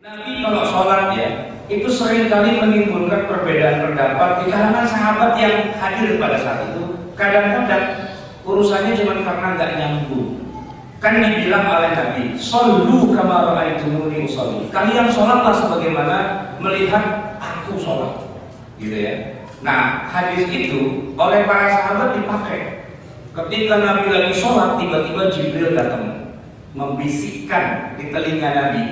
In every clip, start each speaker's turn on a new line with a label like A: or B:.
A: Nabi kalau sholat ya, itu seringkali menimbulkan perbedaan pendapat di kalangan sahabat yang hadir pada saat itu. Kadang-kadang urusannya cuma karena nggak nyambung. Kan dibilang oleh Nabi, "Shollu kama ra'aitumuni usolli." Kalian sholatlah sebagaimana melihat aku sholat, gitu ya. Nah, hadis itu oleh para sahabat dipakai. Ketika Nabi lagi sholat, tiba-tiba Jibril datang membisikkan di telinga Nabi.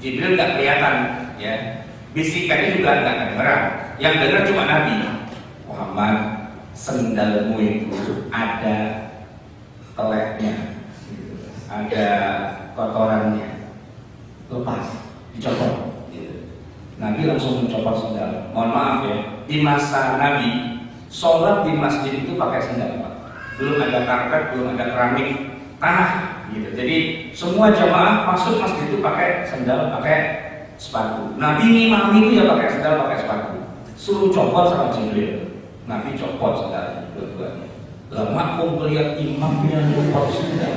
A: Jibril nggak kelihatan, ya. Bisikannya juga nggak kedengeran. Yang dengar cuma Nabi. Muhammad, sendalmu itu ada teleknya, ada kotorannya. Lepas, dicopot. Gitu. Nabi langsung mencopot sendal. Mohon maaf ya, di masa Nabi, sholat di masjid itu pakai sendal, Pak. Belum ada karpet, belum ada keramik, tanah. Gitu. Jadi semua jamaah masuk masjid itu pakai sendal, pakai sepatu. Nabi ngimami itu ya pakai sendal, pakai sepatu. Suruh copot sama Jibril. Nabi copot sendal dua-duanya. Lama pun melihat imamnya copot sendal.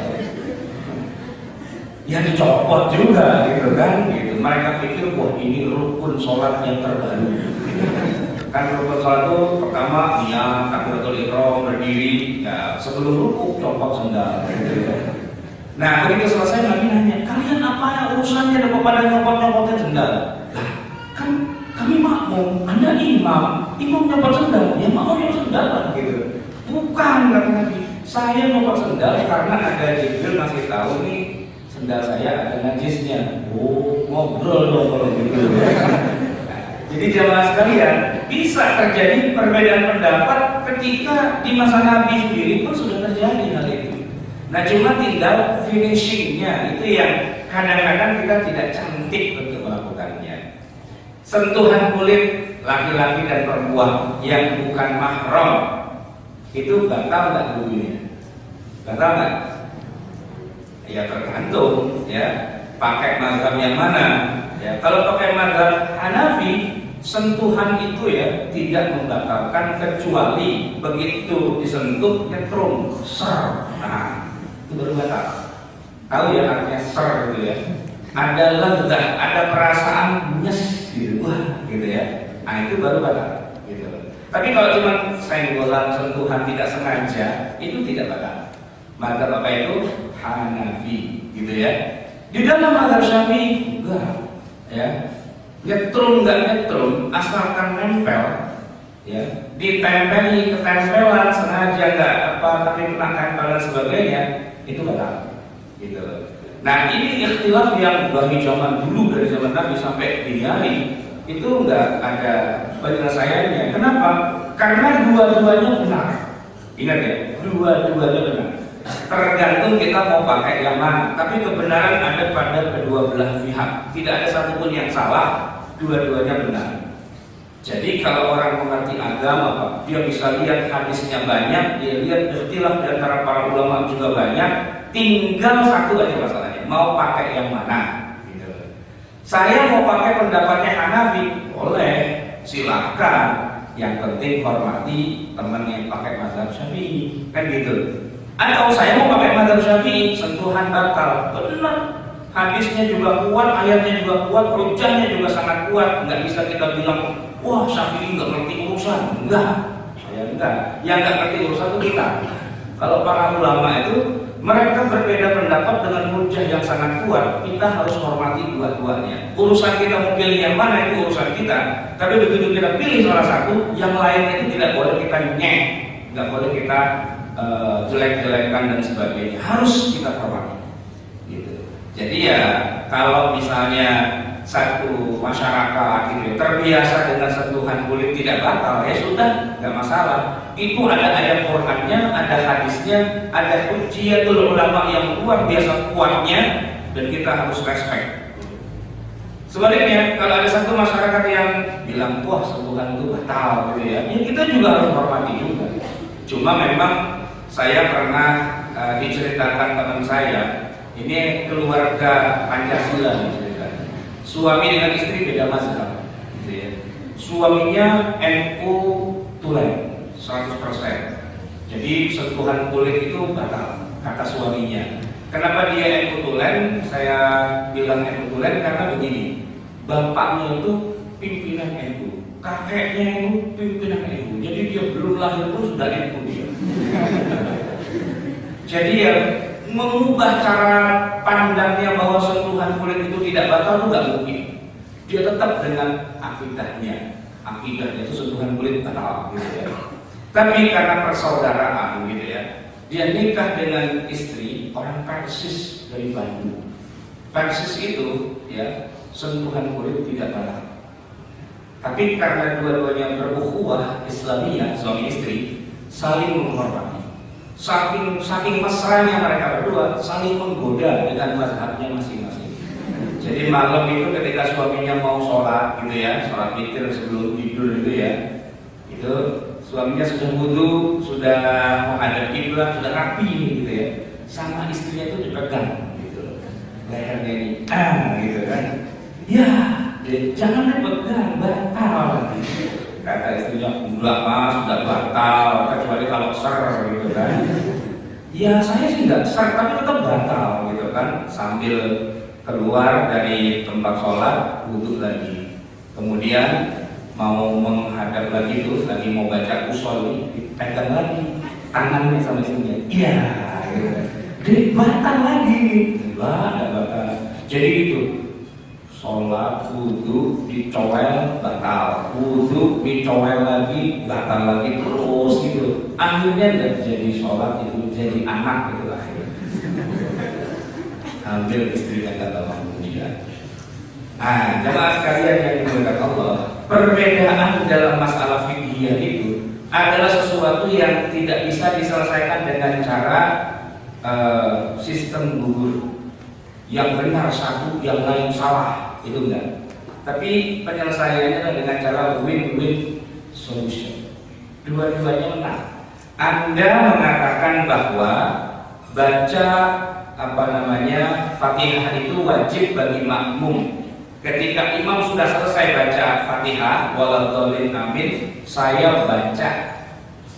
A: Ya dicopot juga, gitu kan? Gitu. Mereka pikir wah ini rukun sholat yang terbaru. Kan rukun sholat itu pertama niat, takbiratul ihram, berdiri, ya sebelum rukuk copot sendal. Gitu. Nah, begitu selesai Nabi nanya, kalian apa yang urusannya dengan pada nyopot-nyopotin sendal? Lah, kan kami makmum, Anda imam nyopot sendal, ya makmum nyopot sendal lah, gitu. Bukan, kata Nabi, saya nyopot sendal karena ada Jibril ngasih tahu nih sendal saya ada najisnya. Oh, ngobrol dong kalau gitu. Jadi jamaah sekalian, bisa terjadi perbedaan pendapat ketika di masa Nabi sendiri pun sudah terjadi hal itu. Nah cuma tinggal finishingnya itu yang kadang-kadang kita tidak cantik untuk melakukannya. Sentuhan kulit laki-laki dan perempuan yang bukan mahram itu batal nggak dulunya? Batal nggak? Ya tergantung ya. Pakai mazhab yang mana? Ya kalau pakai mazhab Hanafi, sentuhan itu ya tidak membatalkan kecuali begitu disentuh nyetrum, ser. Nah, baru batal. Tahu ya artinya ser gitu ya. Ada lezat, ada perasaan nyes gitu, wah gitu ya. Nah itu baru batal gitu. Tapi kalau cuma senggolan, sentuhan tidak sengaja itu tidak batal. Maka apa itu Hanafi gitu ya. Di dalam mazhab Syafi'i enggak ya. Nyetrum nggak nyetrum asalkan nempel ya, ditempeli ketempelan sengaja nggak apa tapi kena tempel dan sebagainya itu batal gitu. Nah ini ikhtilaf yang dari zaman dulu, dari zaman Nabi sampai dini hari itu nggak ada penyelesaiannya. Kenapa? Karena dua-duanya benar. Ingat ya, dua-duanya benar. Tergantung kita mau pakai yang mana. Tapi kebenaran ada pada kedua belah pihak. Tidak ada satupun yang salah, dua-duanya benar. Jadi kalau orang mengerti agama, dia bisa lihat hadisnya banyak, dia lihat ikhtilaf di antara para ulama juga banyak. Tinggal satu aja masalahnya, mau pakai yang mana? Gitu. Saya mau pakai pendapatnya Hanafi, boleh, silakan. Yang penting hormati teman yang pakai mazhab Syafi'i, kan gitu. Atau saya mau pakai mazhab Syafi'i, sentuhan batal, benar. Hadisnya juga kuat, ayatnya juga kuat, hujahnya juga sangat kuat. Nggak bisa kita bilang, wah Syafi'i nggak ngerti urusan. Enggak, saya enggak. Yang nggak ngerti urusan itu kita. Kalau para ulama itu mereka berbeda pendapat dengan hujah yang sangat kuat, kita harus hormati dua-duanya. Urusan kita mau pilih yang mana itu urusan kita. Tapi begitu kita pilih salah satu, yang lain itu tidak boleh kita nyek, nggak boleh kita jelek-jelekan dan sebagainya. Harus kita hormati. Gitu. Jadi ya kalau misalnya satu masyarakat gitu terbiasa dengan sentuhan kulit tidak batal, ya sudah, nggak masalah. Itu ada ayat Qur'annya, ada hadisnya, ada hujjatul ulama yang luar biasa kuatnya dan kita harus respect. Sebaliknya, kalau ada satu masyarakat yang bilang wah sentuhan itu batal gitu ya, ya kita juga harus hormati juga. Cuma memang saya pernah diceritakan teman saya, ini keluarga Pancasila nih. Suami dengan istri beda mazhab, gitu ya. Suaminya NU tulen 100%. Jadi sentuhan kulit itu batal, kata suaminya. Kenapa dia NU tulen? Saya bilang NU tulen karena begini. bapaknya itu pimpinan NU, kakeknya itu pimpinan NU. Jadi dia belum lahir pun sudah NU dia. Jadi ya mengubah cara pandangnya bahwa sentuhan kulit itu tidak batal itu nggak mungkin. Dia tetap dengan akidahnya itu sentuhan kulit batal gitu ya. Tapi karena persaudaraan gitu ya, dia nikah dengan istri orang Persis dari Bandung. Persis itu ya sentuhan kulit tidak batal. Tapi karena dua-duanya berukhuwah Islamiyah, suami istri saling menghormati. Saking mesranya mereka berdua saling menggoda dengan mazhabnya masing-masing. Jadi malam itu ketika suaminya mau sholat gitu ya, sholat witir sebelum tidur itu ya, itu suaminya sudah wudu, sudah menghadap kiblat, sudah rapi gitu ya, sama istrinya itu dipegang gitu, lehernya ini, gitu kan, ya jangan dipegang, batal. Kata istrinya, enggak mas, sudah batal, kecuali kalau ser gitu kan. Ya saya sih enggak ser, tapi tetap batal gitu kan. Sambil keluar dari tempat sholat, wudhu lagi. Kemudian mau menghadap lagi tuh, lagi mau baca ushol, dipegang lagi tangannya sama istrinya. Iya, gitu. Batal lagi. Enggak batal. Jadi gitu. Sholat, wudhu, dicowel, batal. Wudhu, dicowel lagi, batal lagi, terus gitu. Akhirnya nggak jadi sholat itu, jadi anak gitu lah. Ambil istrinya kata kemudian. Jemaah sekalian yang dimuliakan Allah, perbedaan dalam masalah fikih itu adalah sesuatu yang tidak bisa diselesaikan dengan cara sistem gugur. Yang benar satu, yang lain salah, itu enggak. Tapi penyelesaiannya dengan cara win-win solution. Dua-duanya menang. Anda mengatakan bahwa baca Fatihah itu wajib bagi makmum. Ketika imam sudah selesai baca Fatihah, waladhdallin amin, saya baca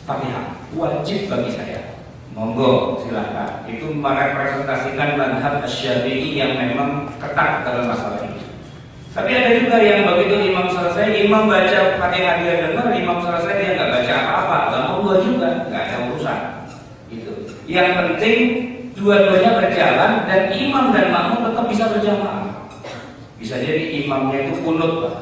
A: Fatihah, wajib bagi saya. Monggo silakan. Itu merepresentasikan mazhab Asy-Syafi'i yang memang ketat dalam masalah ini. Tapi ada juga yang begitu imam selesai, imam baca Fatihah dia dengar, imam selesai dia nggak baca apa-apa, nggak mau dua juga, nggak ada urusan. Gitu. Yang penting dua-duanya berjalan dan imam dan makmum tetap bisa berjamaah. Bisa jadi imamnya itu kunut, Pak.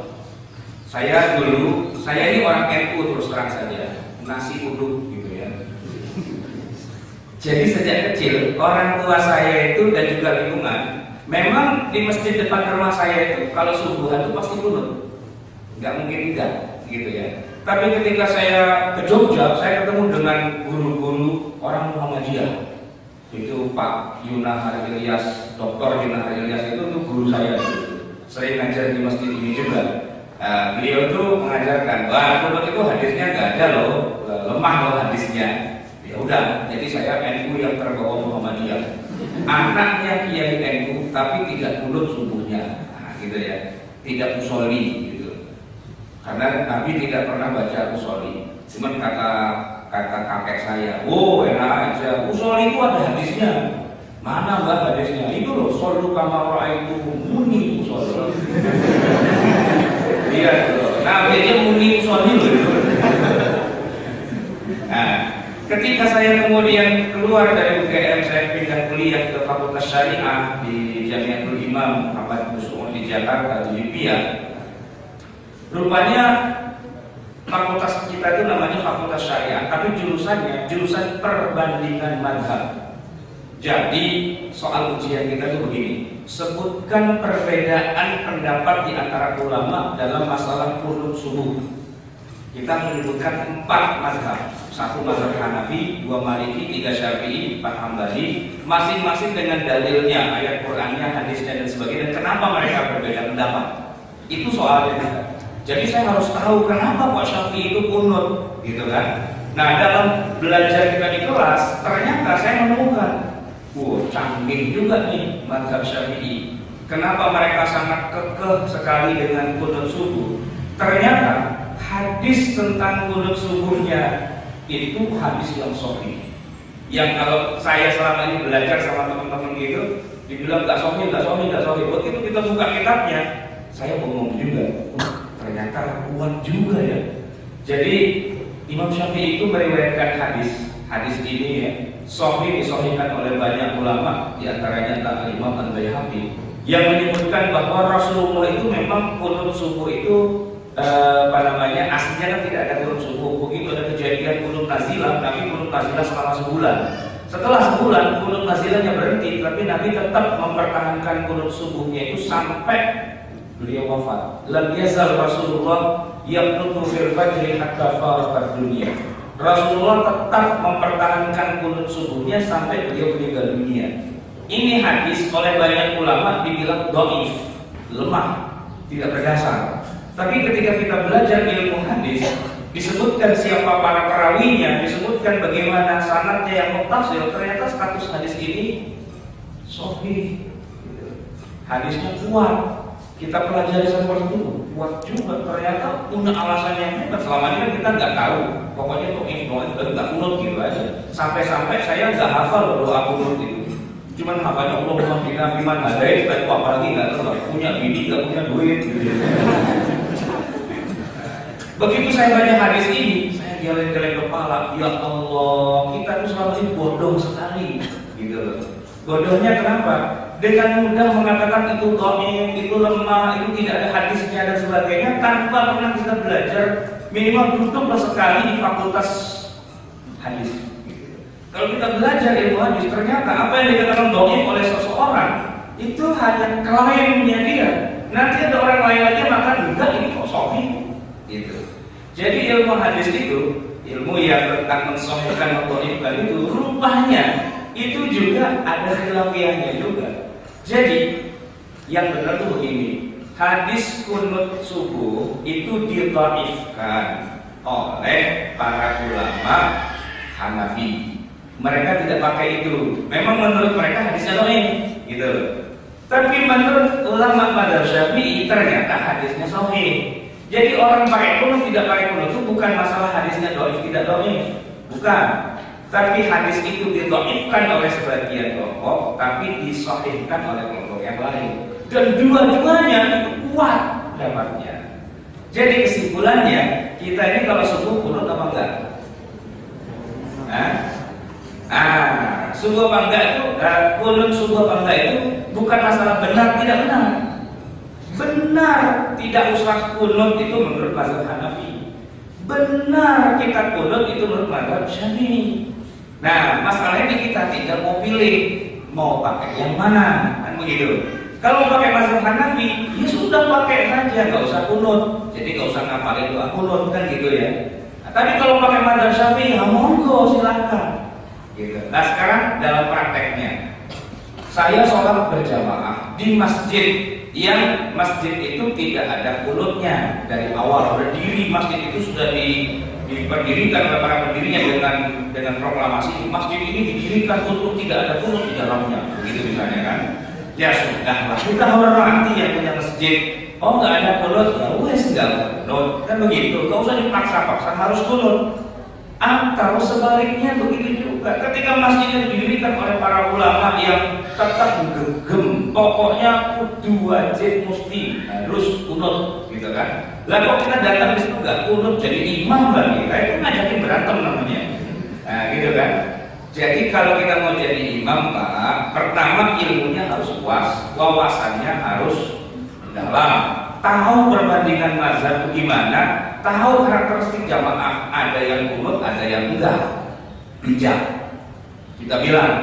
A: Saya ini orang NU terus terang saja, nasi uduk gitu ya. Jadi sejak kecil orang tua saya itu dan juga lingkungan, memang di masjid depan rumah saya itu kalau subuhan itu pasti kunut, nggak mungkin tidak, gitu ya. Tapi ketika saya ke Jogja, saya ketemu dengan guru-guru orang Muhammadiyah. Itu Pak Yunahar Ilyas, Dr. Yunahar Ilyas itu guru saya, sering ngajar di masjid ini juga. Beliau itu mengajarkan, wah kunut itu hadisnya nggak ada loh, lemah loh hadisnya. Ya udah, jadi saya NU yang terbawa Muhammadiyah. Anaknya kiai NU tapi tidak kunut subuhnya, gitu ya, tidak usholi gitu. Karena Nabi tidak pernah baca usholi. Cuman kata kakek saya, oh enak aja, usholi itu ada hadisnya. Mana mbak hadisnya? Itu loh, shollu kama ra'aitum muni usholi. Iya loh, Nabi dia muni usholi loh. Ketika saya kemudian keluar dari UGM, saya pindah kuliah ke Fakultas Syariah di Jamiatul Imam Ahmad bin Saud di Jakarta, di Lipia. Rupanya fakultas kita itu namanya Fakultas Syariah, tapi jurusannya jurusan perbandingan mazhab. Jadi soal ujian kita itu begini, sebutkan perbedaan pendapat di antara ulama dalam masalah kunut subuh. Kita menyebutkan 4 mazhab. 1 mazhab Hanafi, 2 Maliki, 3 Syafi'i, 4 Hambali, masing-masing dengan dalilnya, ayat Qur'annya, hadisnya dan sebagainya, dan kenapa mereka berbeda pendapat. Itu soalnya. Jadi saya harus tahu kenapa kok Syafi'i itu kunut, gitu kan. Nah, dalam belajar kita di kelas, ternyata saya menemukan, canggih juga nih mazhab Syafi'i. Kenapa mereka sangat kekeh sekali dengan kunut subuh? Ternyata hadis tentang kunut subuhnya itu hadis yang sahih. Yang kalau saya selama ini belajar sama teman-teman gitu, dibilang nggak sahih. Begitu kita buka kitabnya, saya ngomong juga, ternyata kuat juga ya. Jadi Imam Syafi'i itu meriwayatkan hadis ini ya, sahih disahihkan oleh banyak ulama, di antaranya Imam Al-Baihaqi, yang menyebutkan bahwa Rasulullah itu memang kunut subuh itu aslinya kan tidak ada kunut subuh. Begitu ada kejadian kunut nazilah, Nabi kunut nazilah selama sebulan. Setelah sebulan kunut nazilahnya berhenti, tapi Nabi tetap mempertahankan kunut subuhnya itu sampai beliau wafat. Lam yazal Rasulullah yaqnutu fil fajri hatta faraqat dunia. Rasulullah tetap mempertahankan kunut subuhnya sampai beliau meninggal dunia. Ini hadis oleh banyak ulama dibilang dhaif, lemah, tidak berdasar. Tapi ketika kita belajar ilmu hadis, disebutkan siapa para perawinya, disebutkan bagaimana sanadnya yang muttasil, ternyata status hadis ini sahih. Hadisnya kuat. Kita pelajari seperti itu, kuat juga, ternyata punya alasan yang hebat. Selama ini kita nggak tahu, pokoknya dhaif nggak kunut gitu aja. Sampai-sampai saya nggak hafal doa kunut itu. Cuman hafalnya Allahumma qina fiman hadait, tapi apalagi nggak tahu, punya bini nggak punya duit gitu. Begitu saya baca hadis ini, saya geleng-geleng kepala, ya Allah, kita tuh selama ini bodoh sekali, gitu loh. Bodohnya kenapa? Dengan mudah mengatakan itu dhaif, itu lemah, itu tidak ada hadisnya dan sebagainya, tanpa pernah kita belajar minimal duduklah sekali di fakultas hadis. Kalau kita belajar ilmu hadis, ternyata apa yang dikatakan dhaif oleh seseorang itu hanya klaimnya dia. Nanti ada orang lain lagi makan enggak, ini kok sahih, gitu. Jadi ilmu hadis itu ilmu yang tentang mensahihkan atau dhaifkan itu rupanya itu juga ada khilafiyahnya juga. Jadi yang benar tuh begini, hadis kunut subuh itu didhaifkan oleh para ulama Hanafi. Mereka tidak pakai itu. Memang menurut mereka hadisnya dhaif, gitu. Tapi menurut ulama madzhab Syafi'i ternyata hadisnya sahih. Jadi orang pakai kunut tidak pakai kunut itu bukan masalah hadisnya dhaif tidak dhaif, bukan. Tapi hadis itu didhaifkan oleh sebagian kelompok, tapi disahihkan oleh kelompok yang lain. Dan dua-duanya itu kuat dapatnya. Jadi kesimpulannya, kita ini kalau subuh kunut apa enggak? Subuh apa enggak itu, kunut subuh apa enggak itu bukan masalah benar tidak benar. Benar, tidak usah kunut itu menurut mazhab Hanafi. Benar kita kunut itu menurut mazhab Syafi'i. Nah, masalahnya kita tidak mau pilih mau pakai yang mana, kan begitu. Kalau pakai mazhab Hanafi, ya sudah pakai saja, nggak usah kunut. Jadi nggak usah ngapalin doa kunut kan gitu ya. Nah, tapi kalau pakai mazhab Syafi'i, ya monggo silakan. Gitu. Nah sekarang dalam prakteknya, saya sholat berjamaah di masjid yang masjid itu tidak ada kunutnya dari awal berdiri. Masjid itu sudah diperdirikan oleh para pendirinya dengan proklamasi masjid ini didirikan untuk tidak ada kunut di dalamnya, begitu misalnya kan. Ya sudah, kita hormati yang punya masjid. Oh nggak ada kunut, ya wes nggak kunut, kan begitu. Nggak usah dipaksa-paksa harus kunut. Atau sebaliknya begitu juga. Ketika masjidnya didirikan oleh para ulama yang tetap gegem, pokoknya kudu wajib mesti harus kunut, gitu kan. Lah kok kita datang di situ nggak kunut jadi imam lagi, itu ngajakin berantem namanya. Nah gitu kan. Jadi kalau kita mau jadi imam Pak, pertama ilmunya harus puas, wawasannya harus dalam, tahu perbandingan mazhab itu gimana, tahu karakteristik jamaah, ada yang kunut, ada yang enggak, bijak. Kita bilang,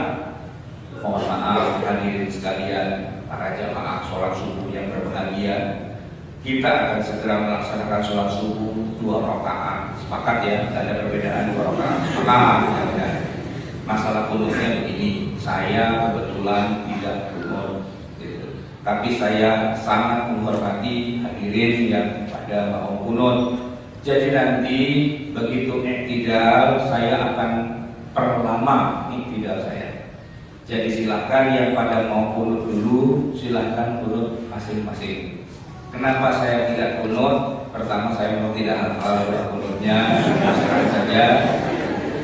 A: mohon maaf hadirin sekalian, para jamaah sholat subuh yang berbahagia, kita akan segera melaksanakan sholat subuh 2 rakaat. Sepakat ya, tidak ada perbedaan 2 rakaat. Sepakat. Masalah kunutnya begini, saya kebetulan tidak kunut, gitu. Tapi saya sangat menghormati hadirin yang pada mau kunut. Jadi nanti begitu iktidal saya akan perlama iktidal saya. Jadi silakan yang pada mau kunut dulu, silakan kunut masing-masing. Kenapa saya tidak kunut? Pertama saya mau tidak hafal kunutnya, sekali saja.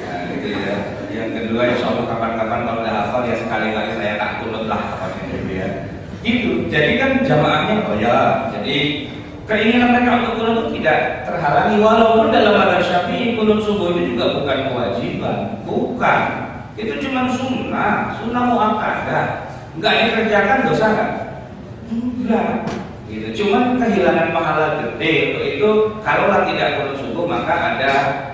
A: Nah, gitu ya. Yang kedua insya Allah kapan-kapan kalau udah hafal ya sekali-kali saya tak kunut lah gitu ya. Gitu. Jadi kan jamaahnya, oh ya, jadi keinginan mereka untuk kunut itu tidak terhalangi, walaupun dalam mazhab Syafi'i kunut subuh itu juga bukan kewajiban, bukan. Itu cuma sunnah muakkadah. Enggak dikerjakan dosa kan? Enggak. Gitu. Cuman kehilangan pahala gede untuk itu. Kalaulah tidak kunut subuh maka ada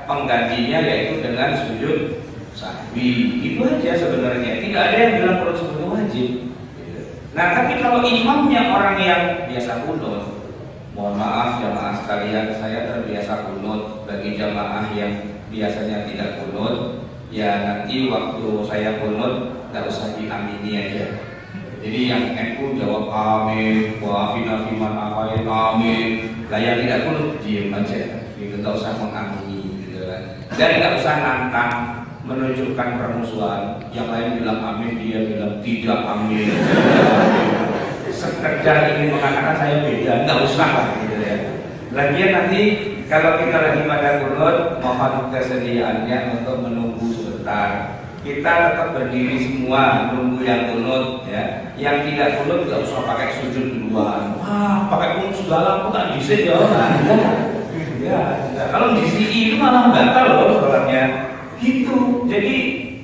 A: penggantinya yaitu dengan sujud sahwi. Itu aja sebenarnya. Tidak ada yang bilang kunut subuh itu wajib. Nah, tapi kalau imamnya orang yang biasa kunut, mohon maaf jamaah sekalian, saya terbiasa kunut. Bagi jamaah yang biasanya tidak kunut, ya nanti waktu saya kunut nggak usah diamini aja. Jadi yang NU jawab amin, wa afina fiman afain amin. Lah yang tidak kunut diem aja, gitu, nggak usah mengamini, gitu kan. Dan nggak usah nantang menunjukkan permusuhan. Yang lain bilang amin, dia bilang tidak amin. Sekedar ingin mengatakan saya beda, nggak usah lah, gitu ya. Lagian nanti kalau kita lagi pada kunut, mohon kesediaannya untuk menunggu sebentar. Kita tetap berdiri semua menunggu yang kunut, ya. Yang tidak kunut nggak usah pakai sujud duluan. Wah, pakai kunut segala, aku tak disini ya. Ya, kalau di sini itu malah batal loh sholatnya. Gitu. Jadi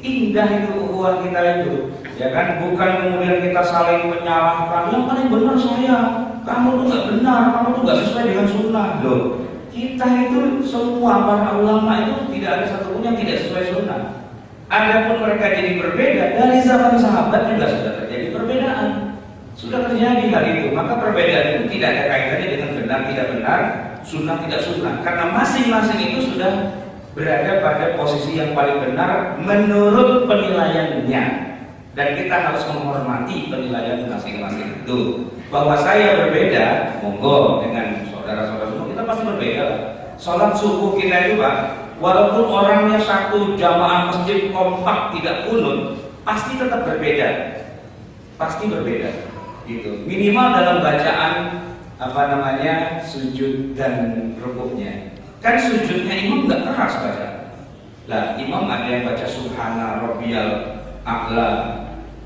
A: indah itu ukhuwah kita itu. Ya kan, bukan kemudian kita saling menyalahkan. Yang paling benar saya, kamu tuh nggak benar, kamu tuh nggak sesuai dengan sunnah. Loh, kita itu semua para ulama itu tidak ada satupun yang tidak sesuai sunnah. Adapun mereka jadi berbeda, dari zaman sahabat juga sudah terjadi perbedaan. Sudah terjadi hal itu. Maka perbedaan itu tidak ada kaitannya dengan benar tidak benar, sunnah tidak sunnah. Karena masing-masing itu sudah berada pada posisi yang paling benar menurut penilaiannya. Dan kita harus menghormati penilaian masing-masing itu. Bahwa saya berbeda, monggo dengan saudara-saudara semua, kita pasti berbeda. Sholat subuh kita itu Pak, walaupun orangnya satu jamaah masjid kompak tidak kunut, pasti tetap berbeda. Pasti berbeda. Gitu. Minimal dalam bacaan sujud dan rukuknya. Kan sujudnya imam nggak keras baca. Lah imam ada yang baca subhana rabbiyal a'la,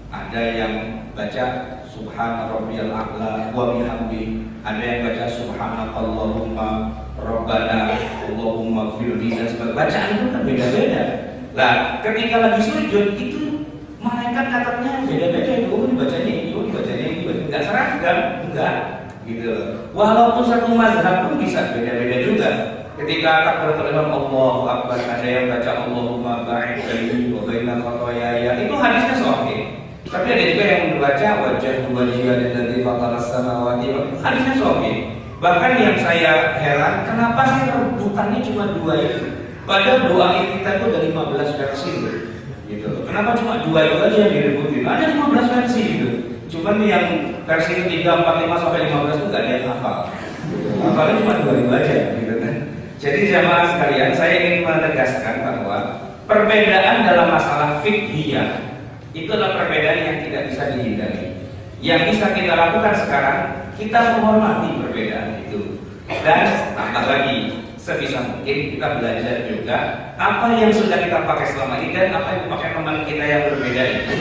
A: ada yang baca subhana rabbiyal a'la wa bihamdi, ada yang baca subhanakallahumma rabbana allahumma firli, dan sebagainya. Bacaan itu kan beda-beda. Lah ketika lagi sujud itu malaikat katanya beda-beda itu, dibacanya ini, dibacanya ini, nggak seragam, enggak gitu. Walaupun satu mazhab pun bisa beda-beda juga. Ketika takbiratul ihram Allahu akbar, ada yang baca Allahumma ba'id baini wa baina khotoyaya, itu hadisnya sahih. Tapi ada juga yang membaca wajah wajhiya lillazi fataras samawati, hadisnya sahih. Bahkan yang saya heran, kenapa sih rebutannya cuma dua itu? Padahal doa kita itu ada 15 versi gitu. Kenapa cuma dua itu aja yang direbutin? Ada 15 versi gitu. Cuman yang versi 3, 4, 5 sampai 15 itu nggak ada yang hafal. Hafalnya cuma dua itu aja gitu kan. Jadi jamaah sekalian, saya ingin menegaskan bahwa perbedaan dalam masalah fiqhiyah itu adalah perbedaan yang tidak bisa dihindari. Yang bisa kita lakukan sekarang, kita menghormati perbedaan itu. Dan tambah lagi, sebisa mungkin kita belajar juga apa yang sudah kita pakai selama ini dan apa yang dipakai teman kita yang berbeda itu.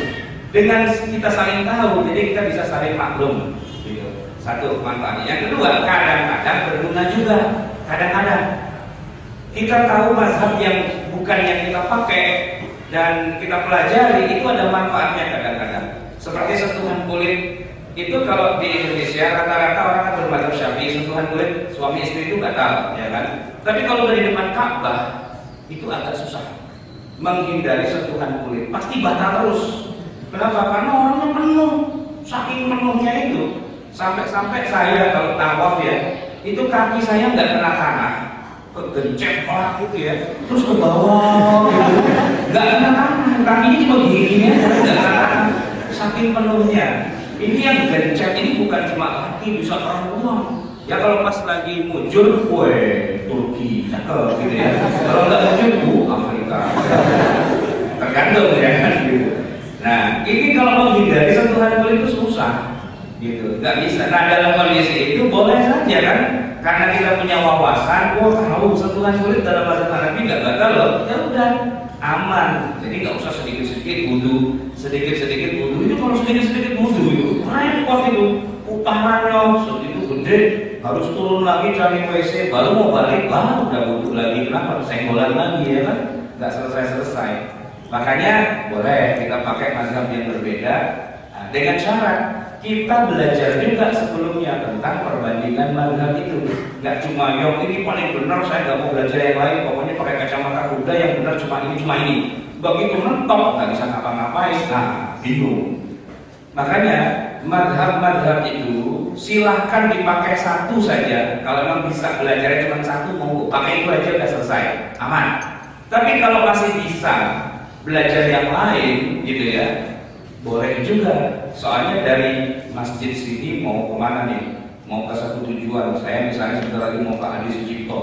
A: Dengan kita saling tahu, jadi kita bisa saling maklum. Gitu. Satu manfaatnya. Yang kedua, kadang-kadang berguna juga. Kadang-kadang kita tahu mazhab yang bukan yang kita pakai dan kita pelajari itu ada manfaatnya kadang-kadang. Seperti sentuhan kulit itu, kalau di Indonesia rata-rata orang kan bermadzhab Syafi'i, sentuhan kulit suami istri itu batal, ya kan? Tapi kalau dari depan Ka'bah itu agak susah menghindari sentuhan kulit, pasti batal terus. Kenapa? Karena orangnya penuh, saking penuhnya itu sampai saya kalau tawaf ya, itu kaki saya nggak kena tanah, kegencet orang gitu ya, terus ke bawah gitu, nggak kena tanah, kakinya cuma gini aja, nggak kena tanah, saking penuhnya. Ini yang gencet ini bukan cuma laki, bisa perempuan. Ya kalau pas lagi mujur, Turki, cakep gitu ya. Kalau nggak mujur, Afrika. Tergantung ya kan gitu. Nah, ini kalau menghindari sentuhan kulit itu susah, gitu, nggak bisa. Nah dalam kondisi itu boleh saja kan, karena kita punya wawasan, tahu sentuhan kulit dalam bahasa Hanafi nggak batal loh, ya udah aman. Jadi nggak usah sedikit-sedikit wudu, sedikit-sedikit wudu. Itu kalau sedikit-sedikit wudu itu repot. repot itu, upahannya segitu gede, harus turun lagi cari WC, baru mau balik, baru udah butuh lagi, kenapa? Senggolan lagi ya kan, nggak selesai-selesai. Makanya boleh kita pakai mazhab yang berbeda, dengan syarat kita belajar juga sebelumnya tentang perbandingan mazhab itu. Nggak cuma yang ini paling benar, saya nggak mau belajar yang lain, pokoknya pakai kacamata kuda yang benar cuma ini. Begitu mentok nggak bisa ngapa-ngapain, nah bingung. Makanya mazhab-mazhab itu silahkan dipakai satu saja. Kalau memang bisa belajarnya cuma satu, mau pakai itu aja udah selesai, aman. Tapi kalau masih bisa belajar yang lain gitu ya, boleh juga. Soalnya dari masjid sini mau kemana nih? Mau ke satu tujuan. Saya misalnya sebentar lagi mau ke Adi Sucipto.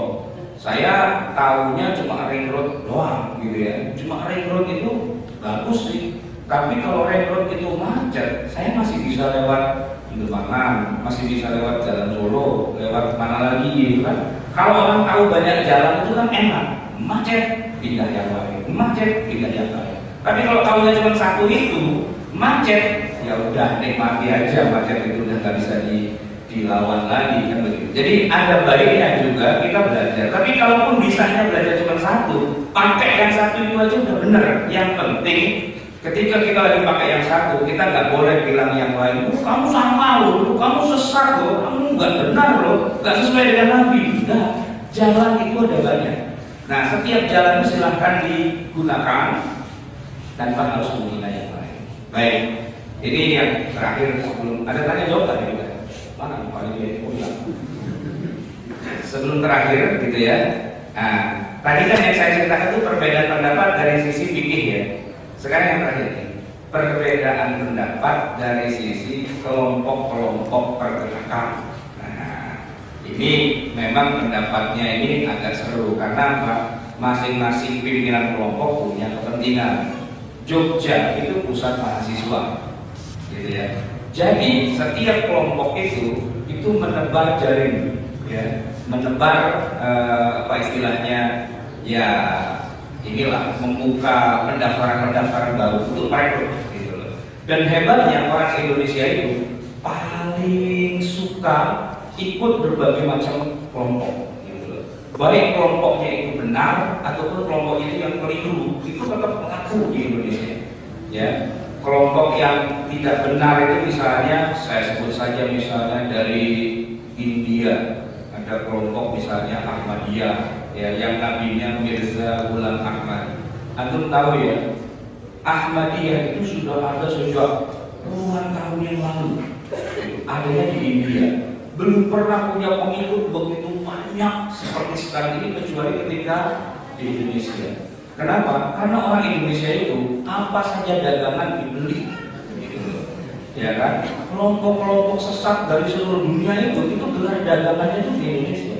A: Saya tahunya cuma ring road doang gitu ya. Cuma ring road itu bagus sih. Tapi kalau ring road itu macet, saya masih bisa lewat Indomaret, masih bisa lewat Jalan Solo, lewat mana lagi gitu kan. Kalau orang tahu banyak jalan itu kan enak. Macet, pindah yang lain. Macet, pindah yang lain. Tapi kalau tahunya cuma satu itu, macet, ya udah nikmati aja macet itu, udah nggak bisa dilawan lagi kan begitu. Jadi ada baiknya juga kita belajar. Tapi kalaupun bisanya belajar cuma satu, pakai yang satu itu aja udah bener. Yang penting ketika kita lagi pakai yang satu, kita nggak boleh bilang yang lain, kamu sama loh, kamu sesat loh, kamu nggak benar loh, nggak sesuai dengan Nabi. Nah, jalan itu ada banyak. Nah, setiap jalan itu silahkan digunakan tanpa harus menghina yang lain. Baik, ini yang terakhir sebelum ada tanya jawab tadi juga. Mana paling dia? Oh ya. Sebelum terakhir gitu ya. Nah, tadi kan yang saya ceritakan itu perbedaan pendapat dari sisi fikih ya. Sekarang yang terakhir nih, perbedaan pendapat dari sisi kelompok-kelompok pergerakan. Nah, ini memang pendapatnya ini agak seru karena masing-masing pimpinan kelompok punya kepentingan. Jogja itu pusat mahasiswa, gitu ya. Jadi setiap kelompok itu menebar jaring, ya, menebar apa istilahnya, ya inilah membuka pendaftaran baru untuk merekrut, gitu loh. Dan hebatnya orang Indonesia itu paling suka ikut berbagai macam kelompok, gitu loh. Baik kelompoknya itu benar ataupun kelompok itu yang keliru, itu tetap mengaku di Indonesia, ya. Kelompok yang tidak benar itu misalnya, saya sebut saja misalnya dari India, ada kelompok misalnya Ahmadiyah, ya, yang nabinya Mirza Ghulam Ahmad. Antum tahu ya, Ahmadiyah itu sudah ada sejak puluhan tahun yang lalu, adanya di India. Belum pernah punya pengikut begitu banyak seperti sekarang ini kecuali ketika di Indonesia. Kenapa? Karena orang Indonesia itu apa saja dagangan dibeli, gitu. Ya kan? Kelompok-kelompok sesat dari seluruh dunia itu gelar dagangannya itu di Indonesia.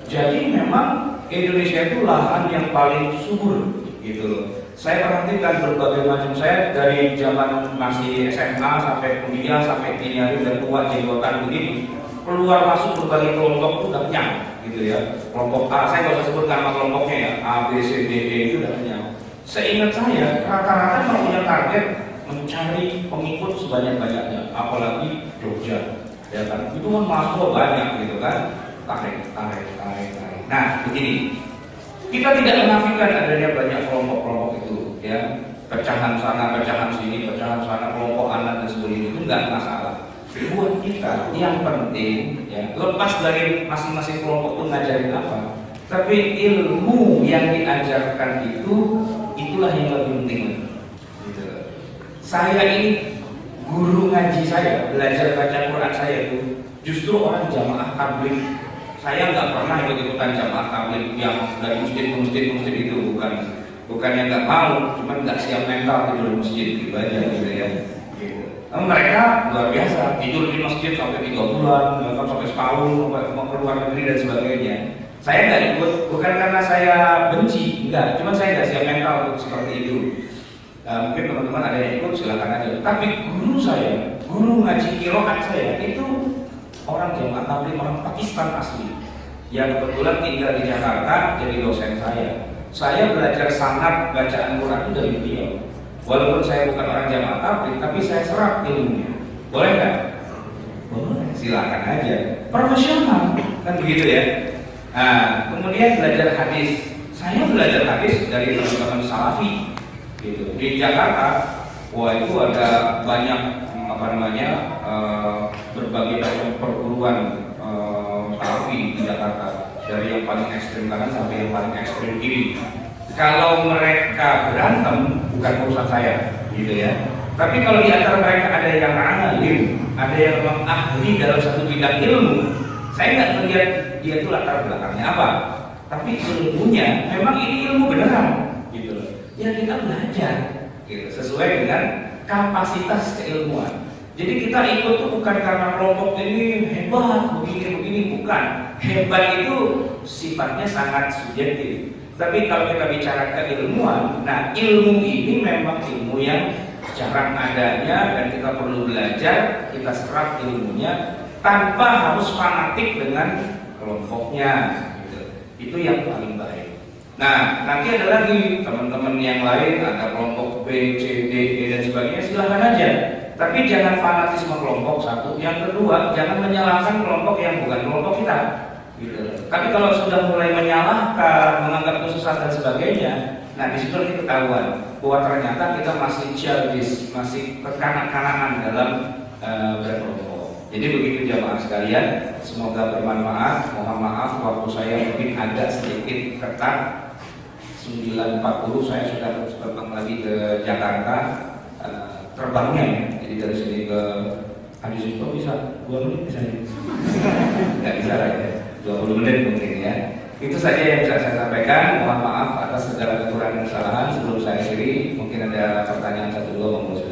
A: Jadi memang Indonesia itu lahan yang paling subur, gitu loh. Saya perhatikan berbagai macam, saya dari zaman masih SMA sampai kuliah sampai kini hari dan tua jenggotan begini, keluar masuk berbagai kelompok itu udah kenyang, gitu ya. Kelompok A, saya nggak usah sebut nama kelompoknya ya, A, B, C, D, E itu udah kenyang. Seingat saya, rata-rata kalau punya target mencari pengikut sebanyak-banyaknya, apalagi Jogja, ya kan? Itu kan mahasiswa banyak, gitu kan? Tarik. Nah, begini, kita tidak menafikan adanya banyak kelompok-kelompok itu, ya. Pecahan sana, pecahan sini, pecahan sana, kelompok anak dan sebagainya itu nggak masalah. Buat kita yang penting, ya, lepas dari masing-masing kelompok itu ngajarin apa, tapi ilmu yang diajarkan itulah yang lebih penting. Gitu. Saya ini guru ngaji saya, belajar baca Quran saya itu justru orang jamaah tabligh. Saya nggak pernah ikut-ikutan jamaah tabligh yang dari masjid ke masjid itu, bukan yang nggak mau, cuma nggak siap mental tidur di masjid gitu aja, gitu ya. Mereka luar biasa, tidur di masjid sampai 3 bulan, bahkan sampai setahun, mau ke luar negeri dan sebagainya. Saya nggak ikut, bukan karena saya benci, enggak, cuma saya nggak siap mental untuk seperti itu. Mungkin teman-teman ada yang ikut, silakan aja. Tapi guru saya, guru ngaji qiraat saya itu orang jamaah tabligh, orang Pakistan asli, yang kebetulan tinggal di Jakarta, jadi dosen saya. Saya belajar sanad bacaan Quran itu dari beliau. Walaupun saya bukan orang jamaah tabligh, tapi saya serap ilmunya. Boleh nggak? silakan aja. Profesional, kan begitu ya. Nah, kemudian belajar hadis. Saya belajar hadis dari teman-teman salafi, gitu. Di Jakarta, wah itu ada banyak berbagai macam perguruan salafi di Jakarta, dari yang paling ekstrem kanan sampai yang paling ekstrem kiri. Kalau mereka berantem, bukan urusan saya, gitu ya. Tapi kalau di antara mereka ada yang alim, ada yang memang ahli dalam satu bidang ilmu, saya nggak melihat dia itu latar belakangnya apa, tapi ilmunya memang ini ilmu beneran, gitu loh. Ya kita belajar, gitu, sesuai dengan kapasitas keilmuan. Jadi kita ikut tuh bukan karena kelompok ini hebat, begini, bukan. Hebat itu sifatnya sangat subjektif. Tapi kalau kita bicara keilmuan, nah ilmu ini memang ilmu yang jarang adanya dan kita perlu belajar, kita serap ilmunya tanpa harus fanatik dengan kelompoknya, gitu. Itu yang paling baik. Nah, nanti ada lagi teman-teman yang lain, ada kelompok B, C, D, E dan sebagainya, silahkan aja. Tapi jangan fanatisme kelompok satu. Yang kedua, jangan menyalahkan kelompok yang bukan kelompok kita, gitu. Tapi kalau sudah mulai menyalahkan, menganggap kesesatan dan sebagainya, nah di situ kita ketahuan bahwa ternyata kita masih childish, masih kekanak-kanakan dalam berkelompok. Jadi begitu jamaah sekalian, semoga bermanfaat. Mohon maaf waktu saya mungkin agak sedikit ketat. 9.40 saya sudah harus terbang lagi ke Jakarta, terbangnya ya. Jadi dari sini ke Adi Sucipto bisa 2 menit bisa ya? Nggak bisa lah ya, 20 menit mungkin ya. Itu saja yang bisa saya sampaikan. Mohon maaf atas segala kekurangan dan kesalahan. Sebelum saya akhiri, mungkin ada pertanyaan 1-2 monggo.